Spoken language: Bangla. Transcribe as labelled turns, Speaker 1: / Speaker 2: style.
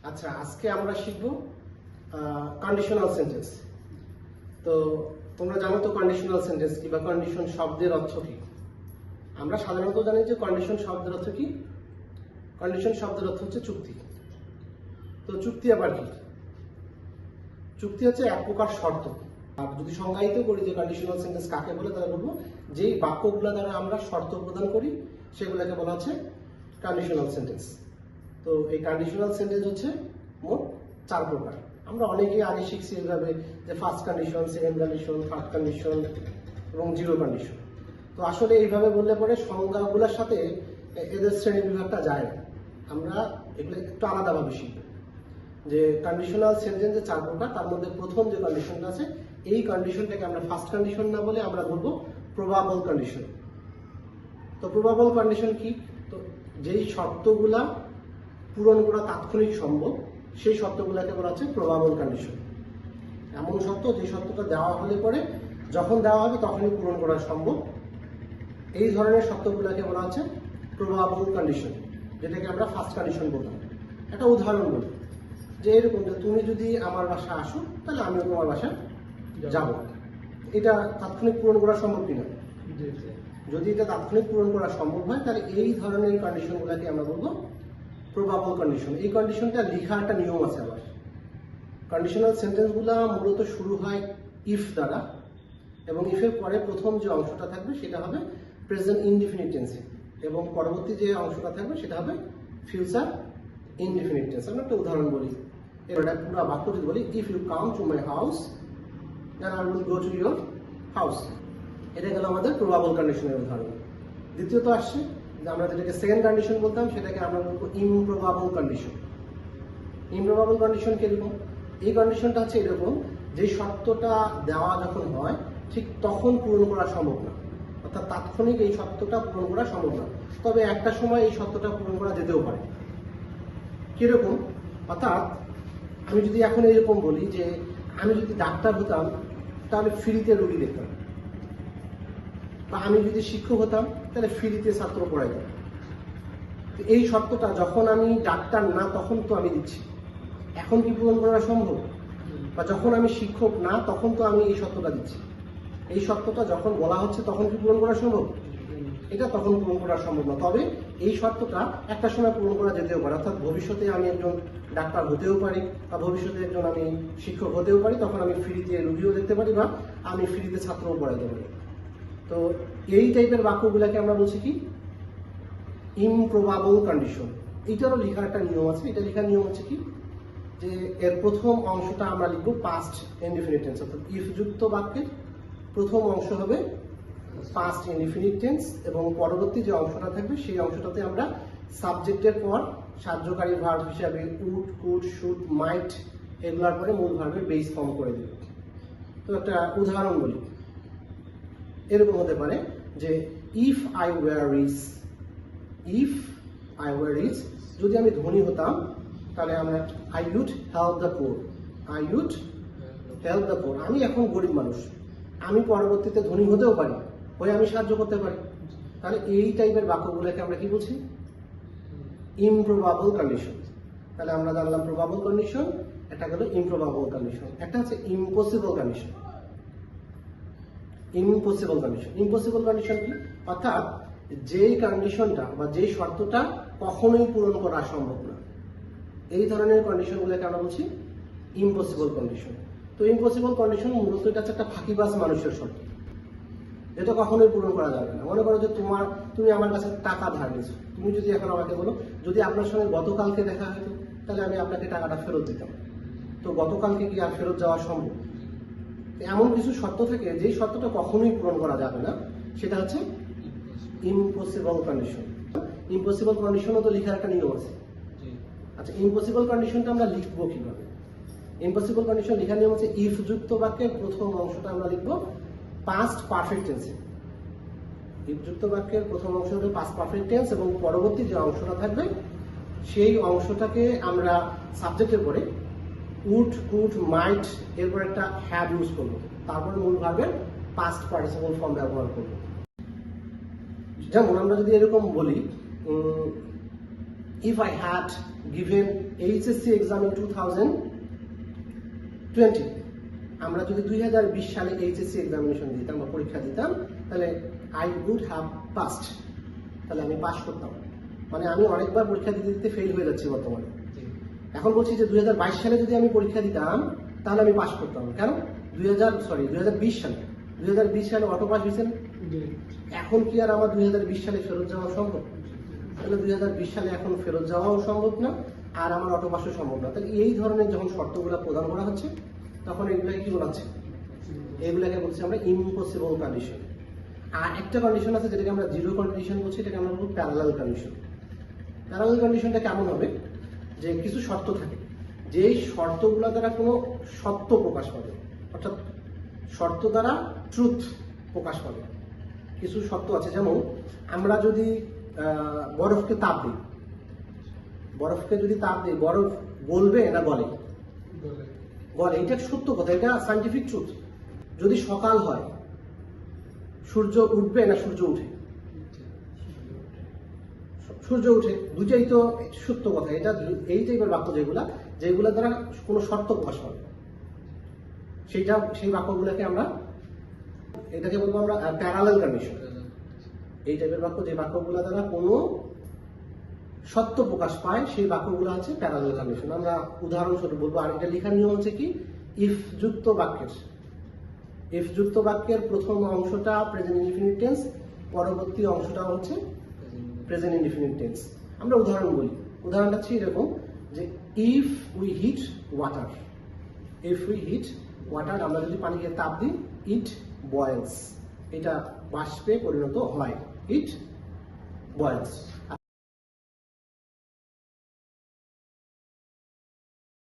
Speaker 1: আচ্ছা, আজকে আমরা শিখব কন্ডিশনাল সেন্টেন্স। তো তোমরা জানো তো কন্ডিশনাল সেন্টেন্স কি বা কন্ডিশন শব্দের অর্থ কি। আমরা সাধারণত জানি যে কন্ডিশন শব্দের অর্থ কি। কন্ডিশন শব্দের অর্থ হচ্ছে চুক্তি। তো চুক্তি আবার কি? চুক্তি হচ্ছে এক প্রকার শর্ত। আর যদি সংজ্ঞায়িত করি যে কন্ডিশনাল সেন্টেন্স কাকে বলে, তাহলে বলবো যেই বাক্যগুলো দ্বারা আমরা শর্ত প্রদান করি সেগুলোকে বলা হচ্ছে কন্ডিশনাল সেন্টেন্স। তো এই কন্ডিশনাল সেন্টেন্স হচ্ছে মোট 4 প্রকার। আমরা অনেকেই আগে শিখছি এইভাবে যে first condition, second condition, third condition এবং জিরো কন্ডিশন। তো আসলে এইভাবে বললে পরে সংজ্ঞাগুলোর সাথে এদের শ্রেণী বিভাগটা যায় না। আমরা এগুলো একটু আলাদাভাবে শিখব যে কন্ডিশনাল সেন্টেন্সে 4 প্রকার। তার মধ্যে প্রথম যে কন্ডিশনটা আছে, এই কন্ডিশনটাকে আমরা ফার্স্ট কন্ডিশন না বলে আমরা বলবো প্রবাবল কন্ডিশন। তো প্রবাবল কন্ডিশন কি? তো যেই শর্তগুলা পূরণ করা তাৎক্ষণিক সম্ভব সেই শর্তগুলোকে বলা হচ্ছে প্রবাবল কন্ডিশন। এমন শর্ত যে শর্তটা দেওয়া হলে পরে যখন দেওয়া হবে তখনই পূরণ করা সম্ভব, এই ধরনের শর্তগুলোকে বলা হচ্ছে প্রবাবল কন্ডিশন, যেটাকে আমরা ফার্স্ট কন্ডিশন বলতাম। একটা উদাহরণ বলি যে এরকম যে তুমি যদি আমার বাসায় আসো তাহলে আমিও তোমার বাসায় যাব। এটা তাৎক্ষণিক পূরণ করা সম্ভব কিনা? যদি এটা তাৎক্ষণিক পূরণ করা সম্ভব হয় তাহলে এই ধরনের কন্ডিশনগুলোকে আমরা বলবো প্রবাবল কন্ডিশন। এই কন্ডিশনটা লেখা একটা নিয়ম আছে। আবার কন্ডিশনাল সেন্টেন্সগুলো মূলত শুরু হয় ইফ দ্বারা, এবং ইফের পরে প্রথম যে অংশটা থাকবে সেটা হবে প্রেজেন্ট ইনডিফিনিট টেন্সে, এবং পরবর্তী যে অংশটা থাকবে সেটা হবে ফিউচার ইনডিফিনিট টেন্স। আমরা একটা উদাহরণ বলি, এবার পুরো বাক্য যদি বলি, if you come to my house then I will go to your house. এটা গেল আমাদের প্রবাবল কন্ডিশনের উদাহরণ। দ্বিতীয়ত আসছে আমরা যেটাকে সেকেন্ড কন্ডিশন বলতাম, সেটাকে আমরা বলবো ইমপ্রবাবল কন্ডিশন। ইমপ্রবাবল কন্ডিশন কিরকম? এই কন্ডিশনটা হচ্ছে এরকম, যে শর্তটা দেওয়া যখন হয় ঠিক তখন পূরণ করা সম্ভব না, অর্থাৎ তাৎক্ষণিক এই শর্তটা পূরণ করা সম্ভব না, তবে একটা সময় এই শর্তটা পূরণ করা যেতেও পারে। কিরকম? অর্থাৎ আমি যদি এখন এরকম বলি যে আমি যদি ডাক্তার হতাম তাহলে ফ্রিতে রোগী দেখতাম, বা আমি যদি শিক্ষক হতাম তাহলে ফ্রিতে ছাত্র পড়াইতাম। এই শর্তটা যখন আমি ডাক্তার না তখন তো আমি দিচ্ছি, এখন কি পূরণ করা সম্ভব? বা যখন আমি শিক্ষক না তখন তো আমি এই শর্তটা দিচ্ছি, এই শর্তটা যখন বলা হচ্ছে তখন কি পূরণ করা সম্ভব? এটা তখন পূরণ করা সম্ভব না, তবে এই শর্তটা একটা সময় পূরণ করা যেতেও পারে। অর্থাৎ ভবিষ্যতে আমি একজন ডাক্তার হতেও পারি, বা ভবিষ্যতে একজন আমি শিক্ষক হতেও পারি, তখন আমি ফ্রিতে রুগীও দেখতে পারি, বা আমি ফ্রিতে ছাত্রও পড়াইতে পারি। তো এই টাইপের বাক্যগুলোকে আমরা বলছি কি ইমপ্রবাবল কন্ডিশন। এইটারও লেখার একটা নিয়ম আছে। এটা লেখার নিয়ম হচ্ছে কি, যে এর প্রথম অংশটা আমরা লিখবো পাস্ট ইনডিফিনিট টেন্স, অর্থাৎ ইফ যুক্ত বাক্যের প্রথম অংশ হবে পাস্ট ইনডিফিনিট টেন্স, এবং পরবর্তী যে অংশটা থাকবে সেই অংশটাতে আমরা সাবজেক্টের পর সাহায্যকারী ভার্ব হিসাবে উড, কুড, শুড, মাইট এগুলোর পরে মূল ভার্বের বেস ফর্ম করে দেব। তো একটা উদাহরণ বলি, এরকম হতে পারে যে if I were rich, if I were rich, যদি আমি ধনী হতাম তাহলে আমরা I would help the poor, I would help the poor. আমি এখন গরিব মানুষ, আমি পরবর্তীতে ধনী হতেও পারি, হয়ে আমি সাহায্য করতে পারি। তাহলে এই টাইপের বাক্যগুলোকে আমরা কি বলছি? ইমপ্রবাবল কন্ডিশন। তাহলে আমরা জানলাম প্রবাবল কন্ডিশন, একটা গেল ইমপ্রবাবল কন্ডিশন, একটা হচ্ছে impossible condition. Impossible condition, impossible condition কি? অর্থাৎ যেই কন্ডিশনটা বা যেই শর্তটা কখনোই পূরণ করা সম্ভব না, এই ধরনের কন্ডিশনগুলোকে আমরা বলছি ইম্পসিবল কন্ডিশন। তো ইম্পসিবল কন্ডিশন মূলত এটা হচ্ছে একটা ফাঁকিবাজ মানুষের শর্ত, এটা কখনোই পূরণ করা যাবে না। মনে করো যে তুমি আমার কাছে টাকা ধার নিয়েছো, তুমি যদি এখন আমাকে বলো যদি আপনার সঙ্গে গতকালকে দেখা হতো তাহলে আমি আপনাকে টাকাটা ফেরত দিতাম, তো গতকালকে কি আর ফেরত যাওয়া সম্ভব? এমন কিছু শর্ত থাকে যেই শর্তটা কখনোই পূরণ করা যাবে না, সেটা হচ্ছে ইম্পসিবল কন্ডিশন। ইম্পসিবল কন্ডিশনও তো লেখার একটা নিয়ম আছে। আচ্ছা, ইম্পসিবল কন্ডিশনটা আমরা লিখবো কিভাবে? ইম্পসিবল কন্ডিশন লেখার নিয়ম হচ্ছে ইফ যুক্ত বাক্যের প্রথম অংশটা আমরা লিখবো পাস্ট পারফেক্ট টেন্সে। ইফ যুক্ত বাক্যের প্রথম অংশ হবে পাস্ট পারফেক্ট টেন্স, এবং পরবর্তী যে অংশটা থাকবে সেই অংশটাকে আমরা সাবজেক্টের পরে উড, কুড, মাইট এরপর একটা হ্যাভ ইউজ করবো, তারপরে মূল ভার্বের পাস্ট পার্টিসিপল ফর্ম ব্যবহার করবো। যেমন আমরা যদি এরকম বলি if I had given HSC exam in 2020, আমরা যদি 2020 সালে HSC এক্সামিনেশন দিতাম বা পরীক্ষা দিতাম, তাহলে I would have passed, তাহলে আমি পাস করতাম। মানে আমি অনেকবার পরীক্ষা দিতে দিতে ফেল হয়ে যাচ্ছি বর্তমানে। এখন বলছি যে 2022 সালে যদি আমি পরীক্ষা দিতাম তাহলে আমি পাস করতাম। কেন? 2020 সালে অটো পাস হয়েছেন। এখন কি আর আমার 2020 সালে ফেরত যাওয়া সম্ভব? তাহলে 2020 সালে এখন ফেরত যাওয়াও সম্ভব না, আর আমার অটো পাসও সম্ভব না। তাহলে এই ধরনের যখন শর্তগুলো প্রদান করা হচ্ছে তখন এগুলাকে কি বলা হচ্ছে? এগুলাকে বলছি আমরা ইম্পসিবল কন্ডিশন। আর একটা কন্ডিশন আছে যেটাকে আমরা জিরো কন্ডিশন বলছি, এটাকে আমরা বলবো প্যারালাল কন্ডিশন। প্যারালাল কন্ডিশনটা কেমন হবে? যে কিছু শর্ত থাকে, যেই শর্তগুলো দ্বারা কোনো সত্য প্রকাশ পাবে, অর্থাৎ শর্ত দ্বারা ট্রুথ প্রকাশ পাবে। কিছু শর্ত আছে, যেমন আমরা যদি বরফকে তাপ দিই, বরফ গলবে না গলে? গলে। এটা সত্য কথা, এটা সায়েন্টিফিক ট্রুথ। যদি সকাল হয়, সূর্য উঠবে না সূর্য উঠে? সূর্য উঠে। দুটাই তো সত্য কথা। এটা এই টাইপের বাক্য যেগুলা দ্বারা কোনো শর্ত প্রকাশ পাবে, সেই বাক্যগুলোকে আমরা এটাকে বলবো আমরা প্যারালাল কন্ডিশন। এই টাইপের বাক্য, যে বাক্যগুলো দ্বারা কোনো সত্য প্রকাশ পায়, সেই বাক্যগুলো আছে প্যারালাল কন্ডিশন। আমরা উদাহরণস্বরূপ বলবো। আর এটা লেখার নিয়ম হচ্ছে কি, ইফ যুক্ত বাক্যের প্রথম অংশটা প্রেজেন্ট ইনডিফিনিট টেন্স, পরবর্তী অংশটা হচ্ছে প্রেজেন্ট ইনডিফিনিট টেন্স। আমরা উদাহরণ বলি। উদাহরণটা হচ্ছে এরকম যে ইফ উই হিট ওয়াটার, আমরা যদি পানিকে তাপ দিই, ইট বয়েলস, এটা বাষ্পে পরিণত হয়, ইট বয়েলস।